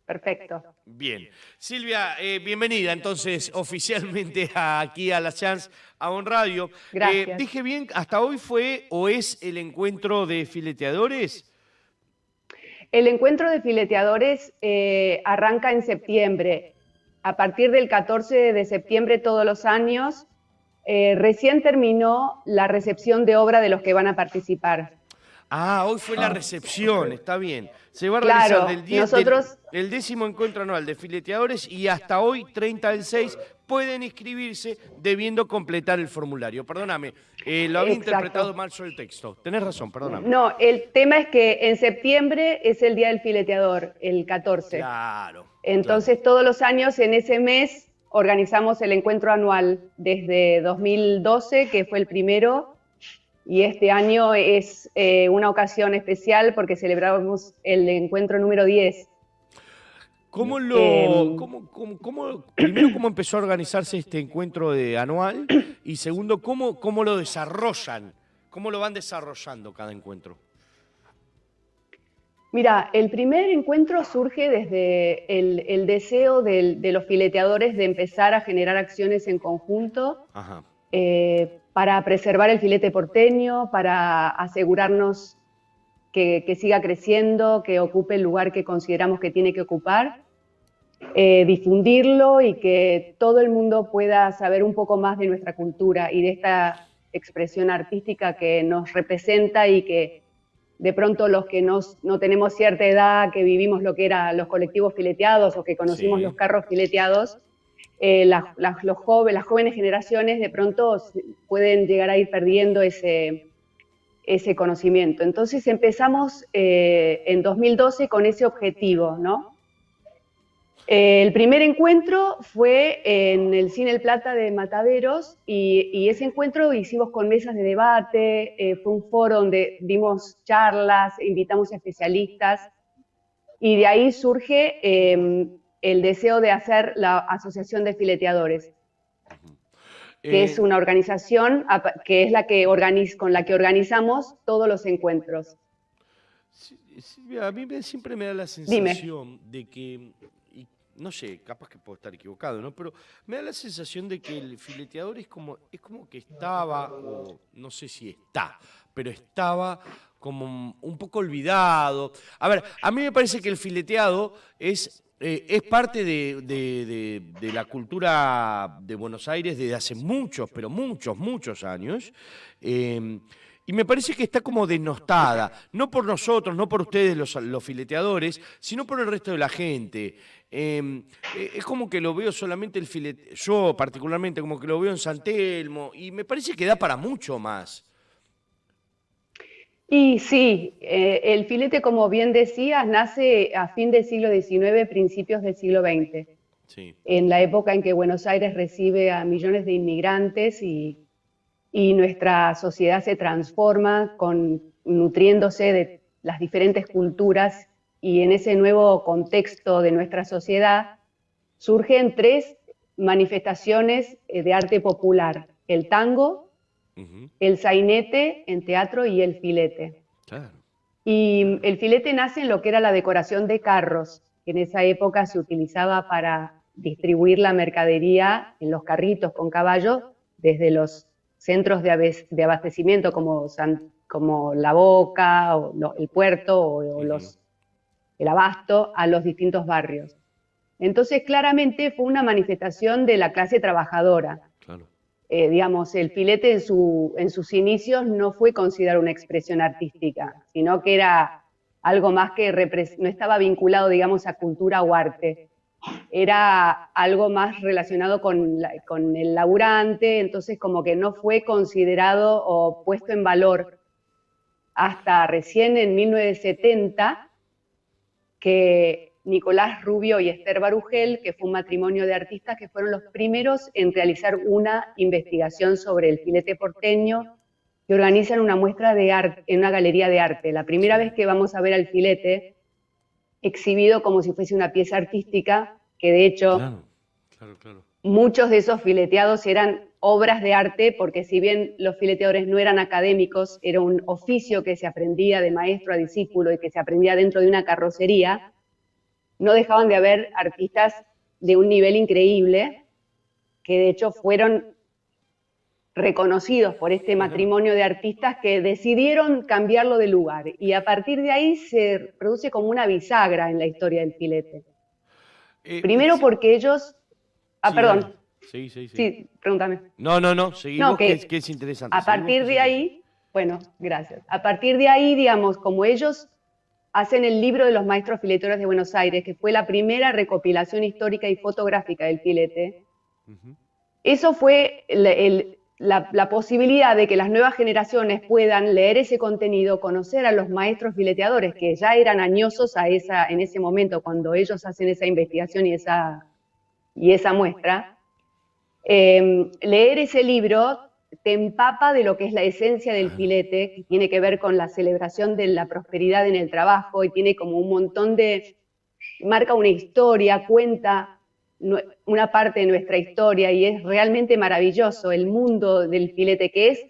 Perfecto. Bien. Silvia, bienvenida entonces oficialmente aquí a La Chance, a On Radio. Gracias. ¿Dije bien, hasta hoy fue o es el encuentro de fileteadores? El encuentro de fileteadores arranca en septiembre. A partir del 14 de septiembre todos los años, recién terminó la recepción de obra de los que van a participar. Ah, hoy fue la recepción, está bien. Se va a realizar Claro, nosotros, del 10º encuentro anual de fileteadores y hasta hoy, 30 del 6, pueden inscribirse debiendo completar el formulario. Perdóname, lo había interpretado exacto. mal yo el texto. Tenés razón, perdóname. No, el tema es que en septiembre es el Día del Fileteador, el 14. Claro, claro. Entonces, todos los años en ese mes organizamos el encuentro anual desde 2012, que fue el primero, y este año es una ocasión especial porque celebramos el encuentro número 10. Primero, cómo empezó a organizarse este encuentro anual? Y segundo, cómo lo desarrollan? ¿Cómo lo van desarrollando cada encuentro? Mira, el primer encuentro surge desde el deseo de los fileteadores de empezar a generar acciones en conjunto. Ajá. Para preservar el filete porteño, para asegurarnos que siga creciendo, que ocupe el lugar que consideramos que tiene que ocupar, difundirlo y que todo el mundo pueda saber un poco más de nuestra cultura y de esta expresión artística que nos representa y que de pronto los que no tenemos cierta edad, que vivimos lo que eran los colectivos fileteados o que conocimos Sí. los carros fileteados, las jóvenes generaciones de pronto pueden llegar a ir perdiendo ese conocimiento. Entonces empezamos en 2012 con ese objetivo, ¿no? El primer encuentro fue en el Cine El Plata de Mataderos y ese encuentro hicimos con mesas de debate, fue un foro donde dimos charlas, invitamos a especialistas y de ahí surge el deseo de hacer la Asociación de Fileteadores, que es una organización que es con la que organizamos todos los encuentros. Silvia, a mí siempre me da la Dime. sensación de que, y no sé, capaz que puedo estar equivocado, ¿no? Pero me da la sensación de que el fileteador es como que estaba, o no sé si está, pero estaba como un poco olvidado. A ver, a mí me parece que el fileteado es parte de la cultura de Buenos Aires desde hace muchos, pero muchos años. Y me parece que está como denostada, no por nosotros, no por ustedes los fileteadores, sino por el resto de la gente. Es como que lo veo solamente yo particularmente, como que lo veo en San Telmo, y me parece que da para mucho más. Y sí, el filete, como bien decías, nace a fin del siglo XIX, principios del siglo XX, Sí. en la época en que Buenos Aires recibe a millones de inmigrantes y nuestra sociedad se transforma nutriéndose de las diferentes culturas y en ese nuevo contexto de nuestra sociedad surgen tres manifestaciones de arte popular: el tango, el sainete en teatro y el filete. Claro. Y el filete nace en lo que era la decoración de carros, que en esa época se utilizaba para distribuir la mercadería en los carritos con caballos desde los centros de abastecimiento como La Boca, o el puerto o el abasto a los distintos barrios. Entonces, claramente fue una manifestación de la clase trabajadora. Claro. Digamos, el filete en sus inicios no fue considerado una expresión artística, sino que era algo más que no estaba vinculado, digamos, a cultura o arte. Era algo más relacionado con el laburante, entonces como que no fue considerado o puesto en valor hasta recién en 1970, que Nicolás Rubio y Esther Barugel, que fue un matrimonio de artistas que fueron los primeros en realizar una investigación sobre el filete porteño, que organizan una muestra de arte en una galería de arte. La primera vez que vamos a ver al filete exhibido como si fuese una pieza artística, que de hecho Claro. muchos de esos fileteados eran obras de arte, porque si bien los fileteadores no eran académicos, era un oficio que se aprendía de maestro a discípulo y que se aprendía dentro de una carrocería, no dejaban de haber artistas de un nivel increíble, que de hecho fueron reconocidos por este matrimonio de artistas que decidieron cambiarlo de lugar. Y a partir de ahí se produce como una bisagra en la historia del filete. Primero porque ellos... Sí, perdón. dale. Sí. Sí, pregúntame. No, seguimos, No, que es interesante. A partir de ahí, bueno, gracias. A partir de ahí, digamos, como ellos hacen el libro de los maestros fileteros de Buenos Aires, que fue la primera recopilación histórica y fotográfica del filete, eso fue la posibilidad de que las nuevas generaciones puedan leer ese contenido, conocer a los maestros fileteadores, que ya eran añosos en ese momento, cuando ellos hacen esa investigación y esa muestra. Leer ese libro te empapa de lo que es la esencia del filete, que tiene que ver con la celebración de la prosperidad en el trabajo y tiene como un montón marca una historia, cuenta una parte de nuestra historia y es realmente maravilloso el mundo del filete que es,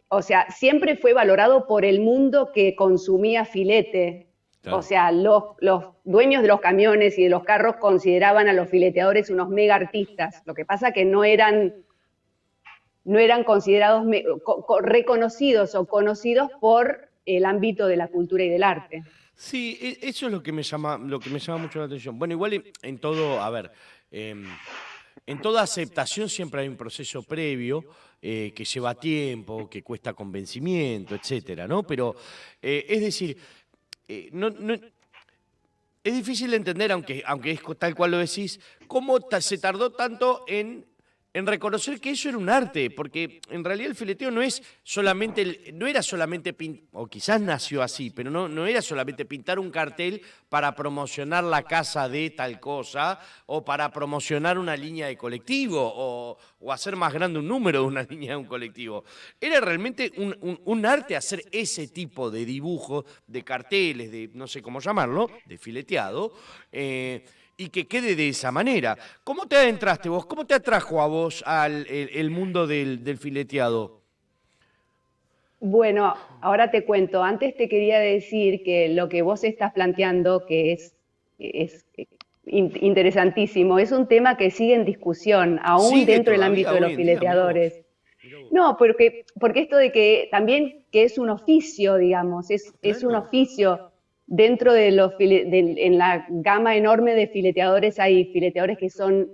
o sea, siempre fue valorado por el mundo que consumía filete. Claro. O sea, los dueños de los camiones y de los carros consideraban a los fileteadores unos mega artistas. Lo que pasa que no eran considerados reconocidos o conocidos por el ámbito de la cultura y del arte. Sí, eso es lo que me llama mucho la atención. Bueno, igual en todo, a ver, en toda aceptación siempre hay un proceso previo que lleva tiempo, que cuesta convencimiento, etcétera, ¿no? Pero, es decir, es difícil de entender, aunque es tal cual lo decís, cómo se tardó tanto en reconocer que eso era un arte, porque en realidad el fileteo no era solamente o quizás nació así, pero no era solamente pintar un cartel para promocionar la casa de tal cosa, o para promocionar una línea de colectivo, o hacer más grande un número de una línea de un colectivo. Era realmente un arte hacer ese tipo de dibujos, de carteles, de no sé cómo llamarlo, de fileteado, y que quede de esa manera. ¿Cómo te adentraste vos? ¿Cómo te atrajo a vos el mundo del fileteado? Bueno, ahora te cuento. Antes te quería decir que lo que vos estás planteando, que es interesantísimo, es un tema que sigue en discusión, aún dentro del ámbito de los fileteadores. No, porque esto de que también que es un oficio, digamos, es un oficio. Dentro de en la gama enorme de fileteadores hay fileteadores que son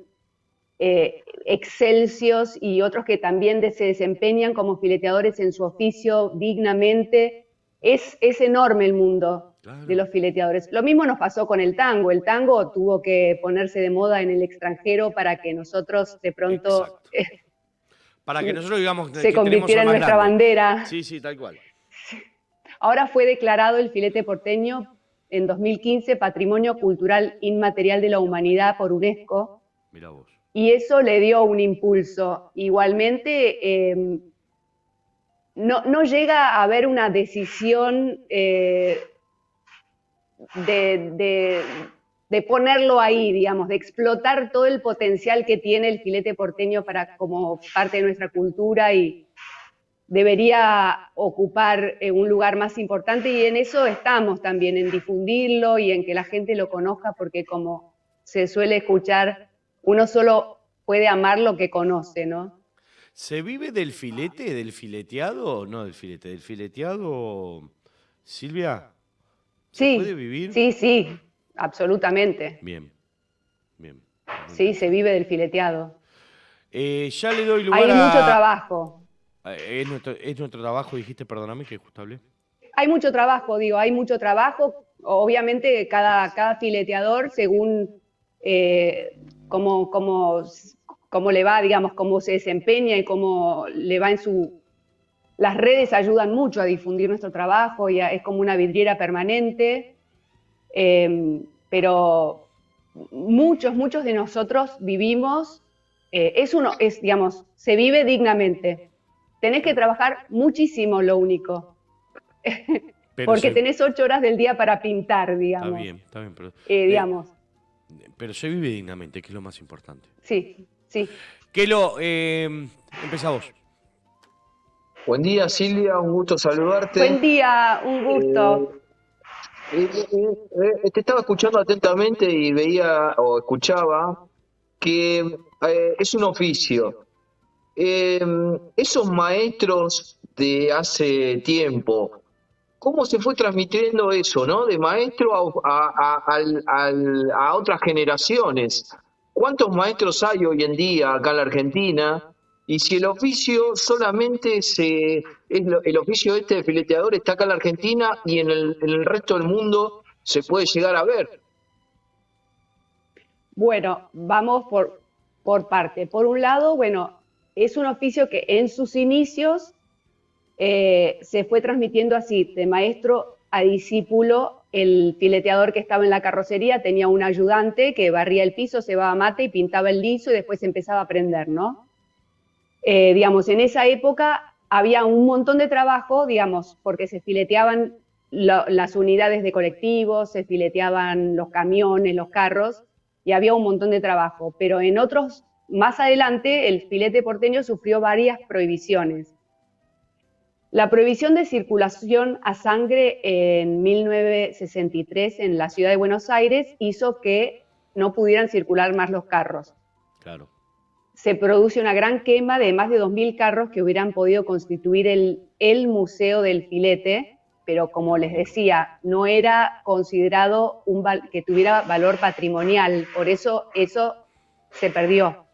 excelsios y otros que también se desempeñan como fileteadores en su oficio dignamente. Es enorme el mundo de los fileteadores. Lo mismo nos pasó con el tango. El tango tuvo que ponerse de moda en el extranjero para que nosotros de pronto... para que nosotros digamos se convirtiera en nuestra bandera. Sí, tal cual. Ahora fue declarado el filete porteño en 2015 Patrimonio Cultural Inmaterial de la Humanidad por UNESCO. Mirá vos. Y eso le dio un impulso. Igualmente, no llega a haber una decisión de ponerlo ahí, digamos, de explotar todo el potencial que tiene el filete porteño como parte de nuestra cultura y debería ocupar un lugar más importante y en eso estamos también, en difundirlo y en que la gente lo conozca, porque como se suele escuchar, uno solo puede amar lo que conoce, ¿no? ¿Se vive del filete, del fileteado? No del filete, del fileteado, Silvia. ¿Se puede vivir? Sí, absolutamente. Bien. Sí, se vive del fileteado. Ya le doy lugar Hay mucho trabajo. ¿Es nuestro trabajo, dijiste? Perdóname, que justo hablé. Hay mucho trabajo, hay mucho trabajo. Obviamente cada fileteador, según cómo le va, digamos, cómo se desempeña y cómo le va Las redes ayudan mucho a difundir nuestro trabajo y es como una vidriera permanente, pero muchos de nosotros vivimos, digamos, se vive dignamente. Tenés que trabajar muchísimo, lo único. Porque tenés 8 horas del día para pintar, digamos. Está bien, pero... digamos. Pero se vive dignamente, que es lo más importante. Sí. Kelo, empezá vos. Buen día, Silvia, un gusto saludarte. Buen día, un gusto. Te estaba escuchando atentamente y veía o escuchaba que es un oficio. Eh, Esos maestros de hace tiempo, ¿cómo se fue transmitiendo eso, no? De maestro a otras generaciones. ¿Cuántos maestros hay hoy en día acá en la Argentina? Y si el oficio solamente el oficio este de fileteador está acá en la Argentina y en el resto del mundo se puede llegar a ver. Bueno, vamos por parte. Por un lado, bueno, es un oficio que en sus inicios se fue transmitiendo así, de maestro a discípulo. El fileteador que estaba en la carrocería tenía un ayudante que barría el piso, cebaba mate y pintaba el liso y después empezaba a aprender, ¿no? Digamos, en esa época había un montón de trabajo, digamos, porque se fileteaban las unidades de colectivos, se fileteaban los camiones, los carros, y había un montón de trabajo. Pero en otros, más adelante, el filete porteño sufrió varias prohibiciones. La prohibición de circulación a sangre en 1963 en la ciudad de Buenos Aires hizo que no pudieran circular más los carros. Claro. Se produce una gran quema de más de 2.000 carros que hubieran podido constituir el Museo del Filete, pero como les decía, no era considerado que tuviera valor patrimonial, por eso se perdió.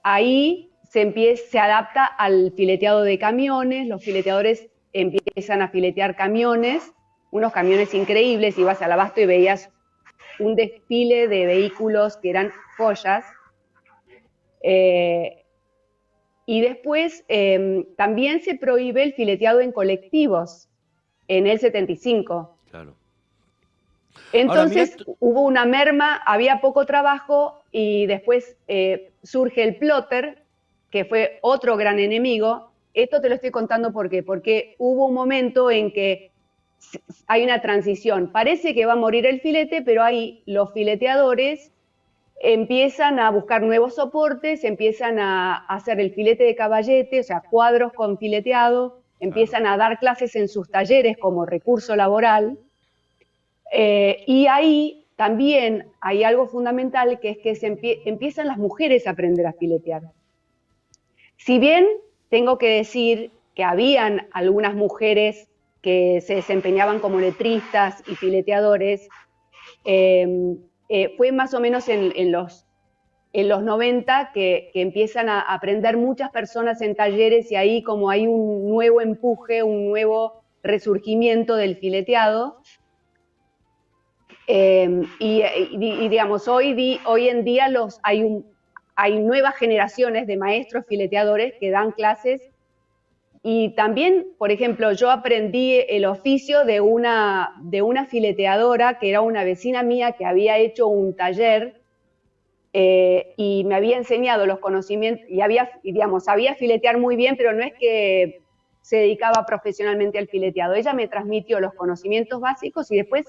Ahí se adapta al fileteado de camiones, los fileteadores empiezan a filetear camiones, unos camiones increíbles, ibas al abasto y veías un desfile de vehículos que eran joyas. Y después también se prohíbe el fileteado en colectivos en el 75. Claro. Ahora, Entonces hubo una merma, había poco trabajo y después surge el plotter, que fue otro gran enemigo. Esto te lo estoy contando porque hubo un momento en que hay una transición. Parece que va a morir el filete, pero ahí los fileteadores empiezan a buscar nuevos soportes, empiezan a hacer el filete de caballete, o sea, cuadros con fileteado, empiezan a dar clases en sus talleres como recurso laboral. Y ahí también hay algo fundamental, que es que empiezan las mujeres a aprender a filetear. Si bien tengo que decir que habían algunas mujeres que se desempeñaban como letristas y fileteadores, fue más o menos en los 90 que empiezan a aprender muchas personas en talleres y ahí como hay un nuevo empuje, un nuevo resurgimiento del fileteado. Y digamos, hoy en día hay nuevas generaciones de maestros fileteadores que dan clases. Y también, por ejemplo, yo aprendí el oficio de una fileteadora que era una vecina mía que había hecho un taller y me había enseñado los conocimientos y digamos, sabía filetear muy bien, pero no es que se dedicaba profesionalmente al fileteado. Ella me transmitió los conocimientos básicos y después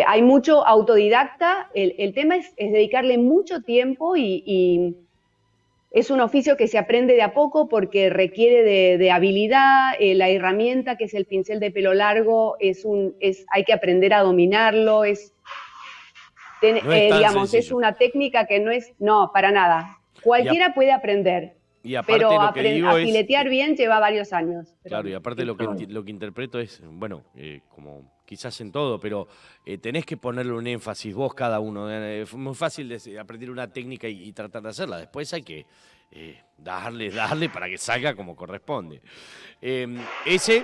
hay mucho autodidacta. El tema es dedicarle mucho tiempo y es un oficio que se aprende de a poco porque requiere de habilidad. La herramienta que es el pincel de pelo largo hay que aprender a dominarlo. No es tan Digamos, es sencillo. una técnica que no, para nada. Cualquiera puede aprender, Y aparte pero lo que digo a es, filetear bien lleva varios años. claro, y aparte lo que interpreto es, bueno, como quizás en todo, pero tenés que ponerle un énfasis vos cada uno. Es muy fácil aprender una técnica y tratar de hacerla. Después hay que darle para que salga como corresponde. Ese,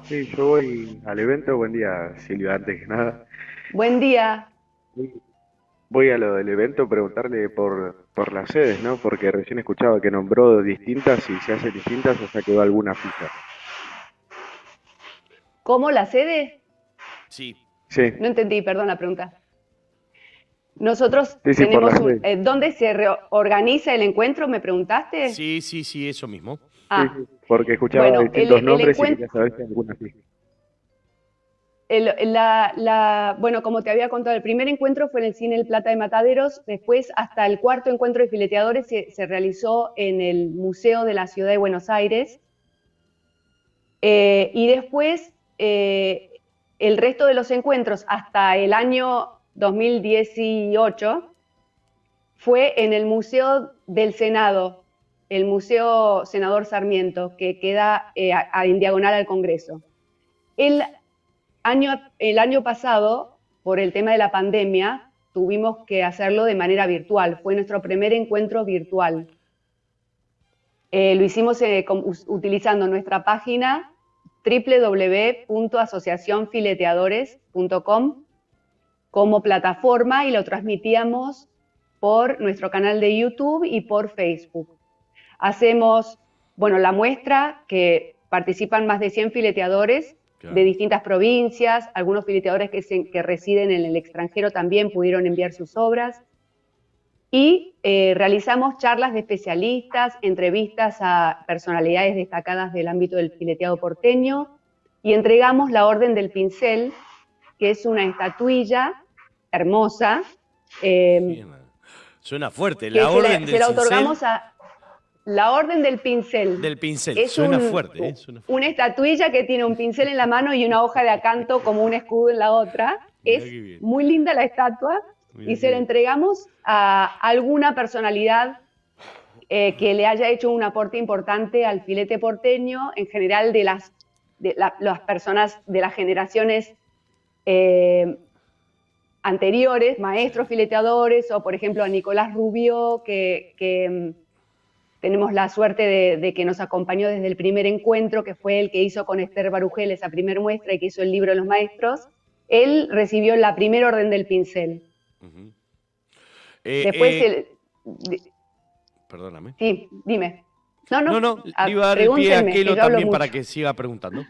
Sí, yo voy al evento. Buen día, Silvia, antes que nada. Buen día. Voy a lo del evento a preguntarle por las sedes, ¿no? Porque recién escuchaba que nombró distintas y se hacen distintas, o sea, quedó alguna fija. ¿Cómo la sede? sí, Sí, No entendí, perdón la pregunta. Nosotros sí, sí, por tenemos las sedes. ¿dónde se reorganiza el encuentro? ¿Me preguntaste? sí, eso mismo. Sí, Ah, sí, porque escuchaba bueno, distintos el nombres y encuentro, quería saber si alguna fija. bueno, como te había contado, el primer encuentro fue en el Cine El Plata de Mataderos, después hasta el cuarto encuentro de fileteadores se realizó en el Museo de la Ciudad de Buenos Aires. Y después, el resto de los encuentros hasta el año 2018 fue en el Museo del Senado, el Museo Senador Sarmiento, que queda en diagonal al Congreso. El año pasado, por el tema de la pandemia, tuvimos que hacerlo de manera virtual. Fue nuestro primer encuentro virtual. Lo hicimos utilizando nuestra página www.asociacionfileteadores.com como plataforma y lo transmitíamos por nuestro canal de YouTube y por Facebook. Hacemos, la muestra, que participan más de 100 fileteadores de distintas provincias, algunos fileteadores que residen en el extranjero también pudieron enviar sus obras. Y realizamos charlas de especialistas, entrevistas a personalidades destacadas del ámbito del fileteado porteño y entregamos la Orden del Pincel, que es una estatuilla hermosa. Suena fuerte, la Orden del Pincel. Se la otorgamos a la Orden del Pincel. Del Pincel, es suena fuerte. Suena fuerte. Una estatuilla que tiene un pincel en la mano y una hoja de acanto como un escudo en la otra. Mirá, es muy linda la estatua. Y se la entregamos a alguna personalidad que le haya hecho un aporte importante al filete porteño, en general de las personas de las generaciones anteriores, maestros fileteadores, o por ejemplo a Nicolás Rubio, que tenemos la suerte de que nos acompañó desde el primer encuentro, que fue el que hizo con Esther Barugel esa primer muestra y que hizo el libro de los maestros. Él recibió la primera Orden del Pincel. Después perdóname. Sí, dime. No, le iba a dar el pie a Kelo también para que siga preguntando.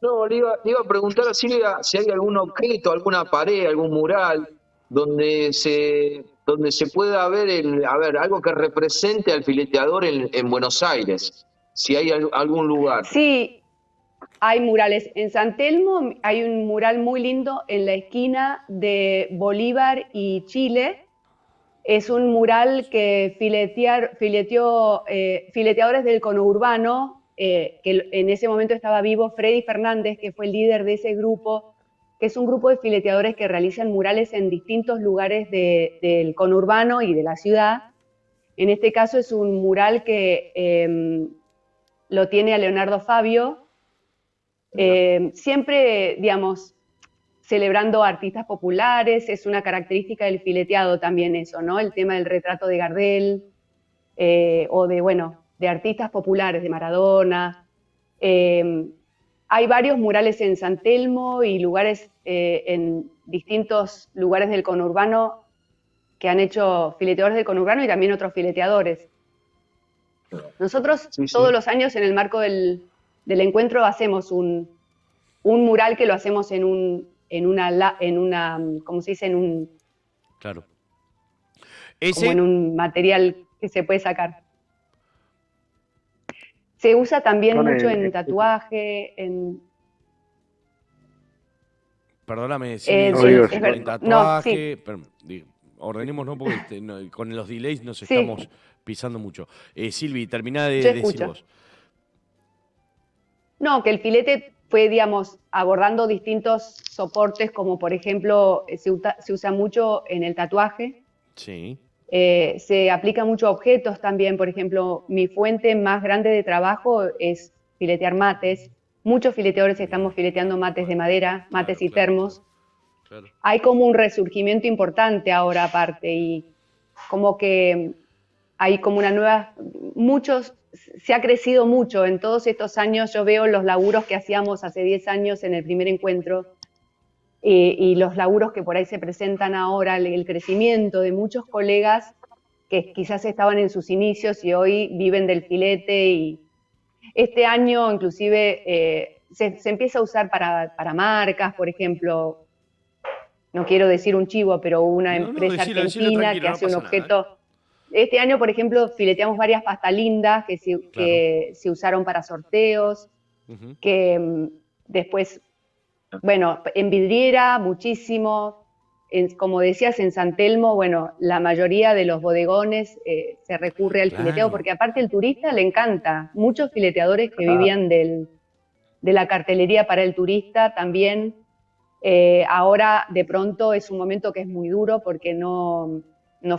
No, le iba a preguntar a Silvia si hay algún objeto, alguna pared, algún mural donde se pueda ver algo que represente al fileteador en Buenos Aires, si hay algún lugar. Sí, hay murales. En San Telmo hay un mural muy lindo en la esquina de Bolívar y Chile. Es un mural que fileteó fileteadores del conurbano, que en ese momento estaba vivo Freddy Fernández, que fue el líder de ese grupo, que es un grupo de fileteadores que realizan murales en distintos lugares del conurbano y de la ciudad. En este caso es un mural que lo tiene a Leonardo Fabio, siempre, digamos, celebrando artistas populares. Es una característica del fileteado también eso, ¿no? El tema del retrato de Gardel, o de artistas populares, de Maradona. Hay varios murales en San Telmo y lugares en distintos lugares del conurbano que han hecho fileteadores del conurbano y también otros fileteadores. Nosotros todos los años en el marco del encuentro hacemos un mural que lo hacemos en una, ¿cómo se dice? Claro. Como en un material que se puede sacar. Se usa también mucho en tatuaje, Perdóname, en tatuaje. Ordenemos, ¿no? Porque con los delays nos estamos pisando mucho. Silvi, terminá de decir vos. No, que el filete fue, digamos, abordando distintos soportes, como por ejemplo, se usa mucho en el tatuaje. Sí. Se aplica mucho a objetos también. Por ejemplo, mi fuente más grande de trabajo es filetear mates. Muchos fileteadores estamos fileteando mates de madera, mates y termos. Claro. Hay como un resurgimiento importante ahora aparte, y como que hay como una nueva... Se ha crecido mucho en todos estos años. Yo veo los laburos que hacíamos hace 10 años en el primer encuentro y los laburos que por ahí se presentan ahora, el crecimiento de muchos colegas que quizás estaban en sus inicios y hoy viven del filete. Y este año inclusive se empieza a usar para marcas, por ejemplo, no quiero decir un chivo, pero una empresa argentina que hace un objeto... Nada. Este año, por ejemplo, fileteamos varias pastas lindas que se usaron para sorteos, que después, en vidriera muchísimo, como decías, en San Telmo, bueno, la mayoría de los bodegones se recurre al fileteado, porque aparte el turista le encanta. Muchos fileteadores que vivían de la cartelería para el turista también. Ahora de pronto es un momento que es muy duro porque no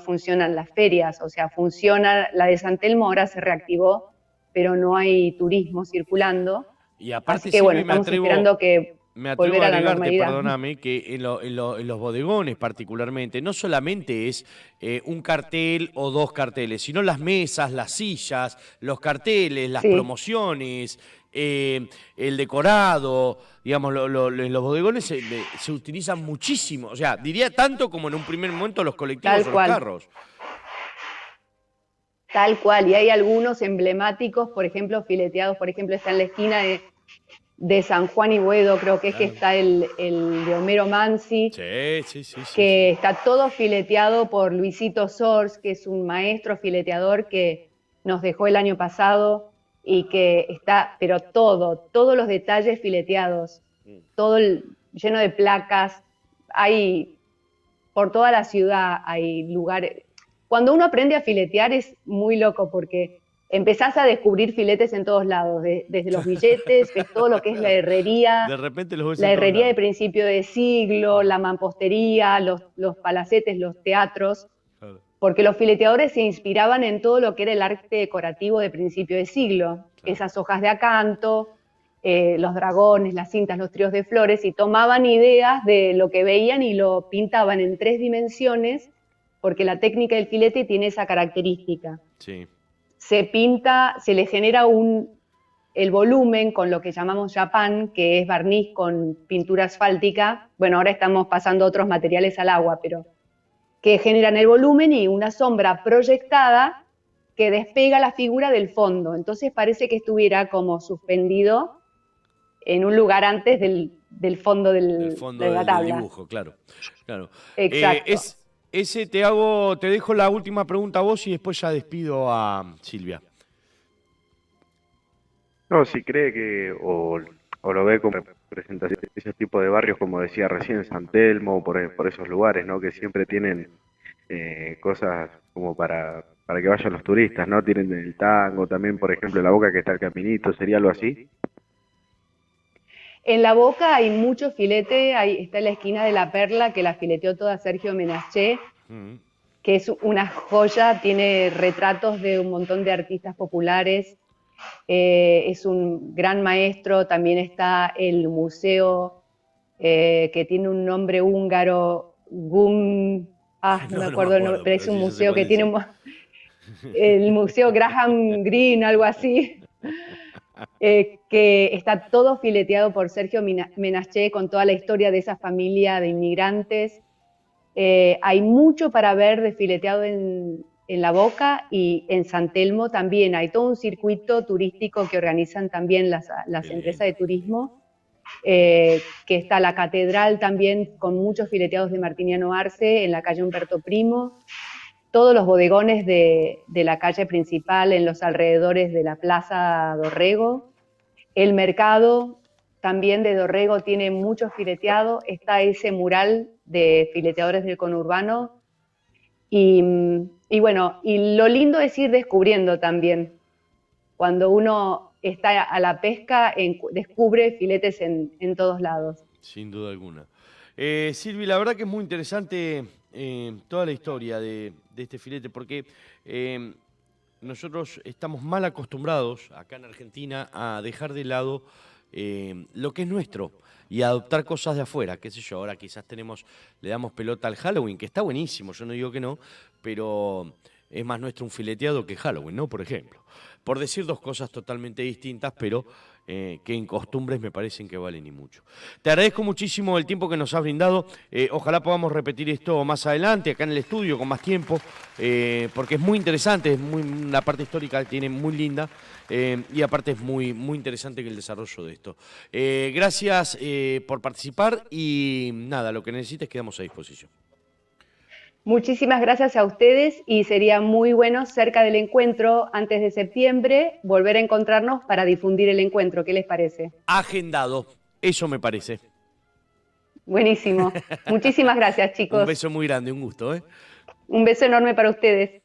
funcionan las ferias, o sea, funciona la de San Telmo, ahora se reactivó, pero no hay turismo circulando. Y aparte, así que bueno, estamos esperando que me atrevo volver a a la agregarte, normalidad. perdóname, que en los bodegones particularmente, no solamente es un cartel o dos carteles, sino las mesas, las sillas, los carteles, las Sí, promociones, el decorado, digamos, en los bodegones se utilizan muchísimo, o sea, diría tanto como en un primer momento los colectivos tal o los cual. carros. Tal cual, y hay algunos emblemáticos, por ejemplo, fileteados, por ejemplo, está en la esquina de San Juan y Boedo, creo que es que Claro. está el de Homero Mansi, Sí. que está todo fileteado por Luisito Sors, que es un maestro fileteador que nos dejó el año pasado y que está, pero todos los detalles fileteados, todo lleno de placas, hay por toda la ciudad, hay lugares. Cuando uno aprende a filetear es muy loco porque empezás a descubrir filetes en todos lados, desde los billetes, ves todo lo que es De repente los ves la en todos herrería de lados. principio de siglo, la mampostería, los palacetes, los teatros, Claro, porque los fileteadores se inspiraban en todo lo que era el arte decorativo de principio de siglo, claro. esas hojas de acanto, los dragones, las cintas, los tríos de flores, y tomaban ideas de lo que veían y lo pintaban en 3 dimensiones, porque la técnica del filete tiene esa característica. Sí. Se pinta, se le genera el volumen con lo que llamamos Japan, que es barniz con pintura asfáltica. Bueno, ahora estamos pasando otros materiales al agua, pero que generan el volumen y una sombra proyectada que despega la figura del fondo. Entonces parece que estuviera como suspendido en un lugar antes del fondo Del fondo de la del tabla. dibujo, claro. Exacto. Te dejo la última pregunta a vos y después ya despido a Silvia. No, si cree que, o lo ve como representación de ese tipo de barrios, como decía recién, San Telmo, por esos lugares, ¿no? Que siempre tienen cosas como para que vayan los turistas, ¿no? Tienen el tango, también, por ejemplo, La Boca que está el Caminito, ¿sería algo así? En La Boca hay mucho filete, está en la esquina de La Perla, que la fileteó toda Sergio Menaché, Mm. que es una joya, tiene retratos de un montón de artistas populares, es un gran maestro. También está el museo que tiene un nombre húngaro, no me No me acuerdo el nombre, acuerdo, pero pero es un sí, yo sé museo cuál que tiene decís. el Museo Graham Greene, algo así, que está todo fileteado por Sergio Menaché con toda la historia de esa familia de inmigrantes. Hay mucho para ver de fileteado en La Boca, y en San Telmo también hay todo un circuito turístico que organizan también las Qué empresas lindo. de turismo, que está la catedral también con muchos fileteados de Martiniano Arce en la calle Humberto Primo, todos los bodegones de la calle principal en los alrededores de la Plaza Dorrego, el mercado también de Dorrego tiene mucho fileteado, está ese mural de fileteadores del conurbano, y bueno, y lo lindo es ir descubriendo también. Cuando uno está a la pesca, descubre filetes en todos lados. Sin duda alguna. Silvi, la verdad que es muy interesante toda la historia de este filete, porque nosotros estamos mal acostumbrados acá en Argentina a dejar de lado lo que es nuestro y a adoptar cosas de afuera, qué sé yo. Ahora quizás le damos pelota al Halloween, que está buenísimo, yo no digo que no, pero es más nuestro un fileteado que Halloween, ¿no? Por ejemplo. Por decir dos cosas totalmente distintas, pero que en costumbres me parecen que valen y mucho. Te agradezco muchísimo el tiempo que nos has brindado. Ojalá podamos repetir esto más adelante, acá en el estudio, con más tiempo, porque es muy interesante, una parte histórica tiene muy linda, y aparte es muy, muy interesante que el desarrollo de esto. Gracias por participar y nada, lo que necesites quedamos a disposición. Muchísimas gracias a ustedes, y sería muy bueno cerca del encuentro, antes de septiembre, volver a encontrarnos para difundir el encuentro. ¿Qué les parece? Agendado, eso me parece. Buenísimo. Muchísimas gracias, chicos. Un beso muy grande, un gusto, ¿eh? Un beso enorme para ustedes.